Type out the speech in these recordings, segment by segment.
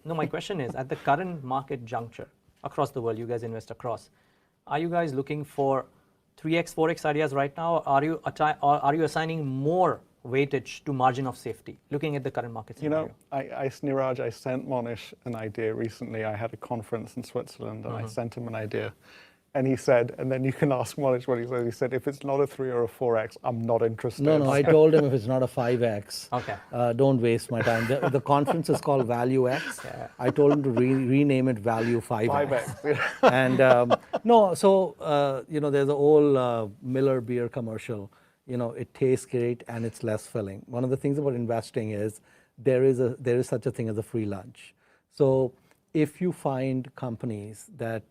No, my question is, at the current market juncture, across the world, you guys invest across, are you guys looking for 3x, 4x ideas right now, or are you assigning more weightage to margin of safety, looking at the current market scenario? Niraj, I sent Mohnish an idea recently. I had a conference in Switzerland, and I sent him an idea. And he said, and then you can ask Mohnish what he said. He said, if it's not a 3 or a 4x, I'm not interested. No, I told him if it's not a 5x, Okay. Don't waste my time. The conference is called Value X. Yeah. I told him to rename it Value 5X. 5x. And no, so, there's a old Miller beer commercial. It tastes great and it's less filling. One of the things about investing is there is such a thing as a free lunch. So if you find companies that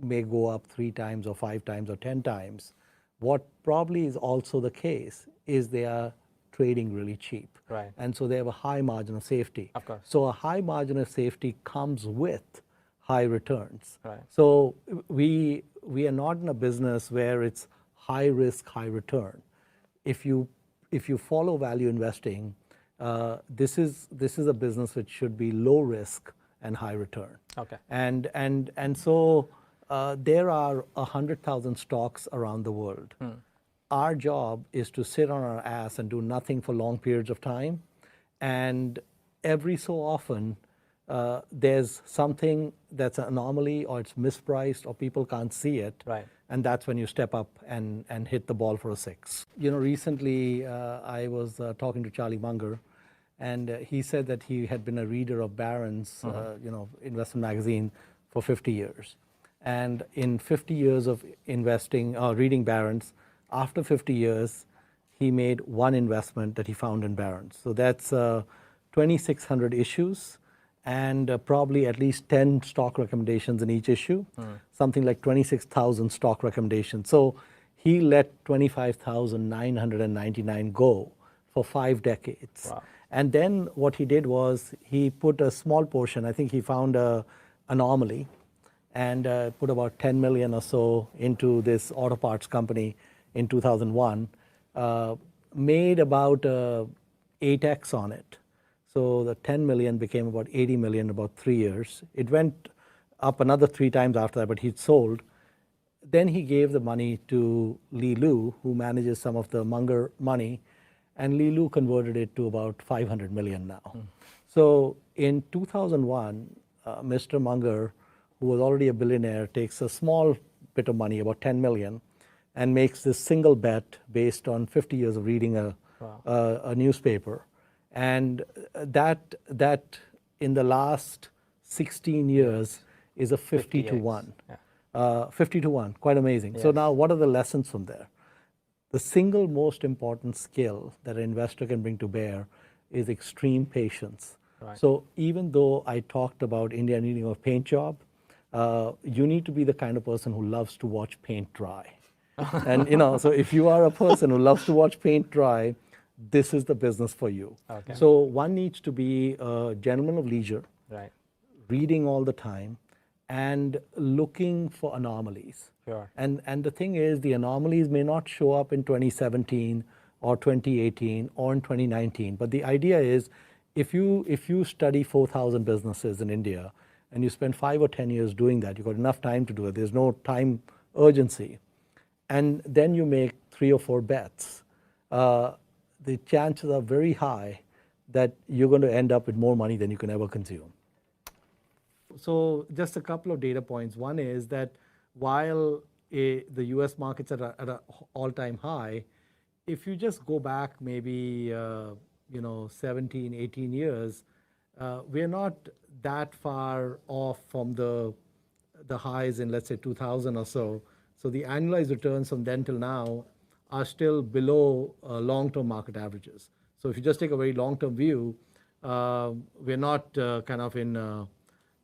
may go up 3 times or 5 times or 10 times, what probably is also the case is they are trading really cheap. Right. And so they have a high margin of safety. Of course. So a high margin of safety comes with high returns. Right. So we are not in a business where it's high risk, high return. If you follow value investing, this is a business which should be low risk and high return. Okay. And so there are 100,000 stocks around the world. Our job is to sit on our ass and do nothing for long periods of time. And every so often, there's something that's an anomaly, or it's mispriced, or people can't see it. Right. And that's when you step up and hit the ball for a 6. Recently I was talking to Charlie Munger, and he said that he had been a reader of Barron's, investment magazine for 50 years. And in 50 years of investing, reading Barron's, after 50 years, he made one investment that he found in Barron's. So that's 2,600 issues, and probably at least 10 stock recommendations in each issue, something like 26,000 stock recommendations. So he let 25,999 go for 5 decades. Wow. And then what he did was he put a small portion, I think he found an anomaly, and put about 10 million or so into this auto parts company in 2001, made about 8x on it. So the 10 million became about 80 million in about 3 years. It went up another 3 times after that, but he'd sold. Then he gave the money to Li Lu, who manages some of the Munger money, and Li Lu converted it to about 500 million now. So in 2001, Mr. Munger, who was already a billionaire, takes a small bit of money, about 10 million, and makes this single bet based on 50 years of reading a newspaper. And that in the last 16 years is a 50 to 1. Yeah. 50 to 1, quite amazing. Yes. So now what are the lessons from there? The single most important skill that an investor can bring to bear is extreme patience. Right. So even though I talked about India needing a paint job, you need to be the kind of person who loves to watch paint dry. And so if you are a person who loves to watch paint dry, this is the business for you. Okay. So one needs to be a gentleman of leisure, right, reading all the time, and looking for anomalies. Sure. And the thing is, the anomalies may not show up in 2017 or 2018 or in 2019. But the idea is, if you study 4,000 businesses in India, and you spend 5 or 10 years doing that, you've got enough time to do it. There's no time urgency. And then you make 3 or 4 bets. The chances are very high that you're going to end up with more money than you can ever consume. So just a couple of data points. One is that while the US market's at an all-time high, if you just go back maybe 17, 18 years, we're not that far off from the highs in, let's say, 2000 or so. So the annualized returns from then till now are still below long-term market averages. So if you just take a very long-term view, we're not kind of in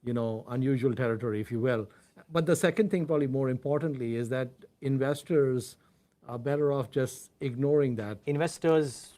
unusual territory, if you will. But the second thing, probably more importantly, is that investors are better off just ignoring that. Investors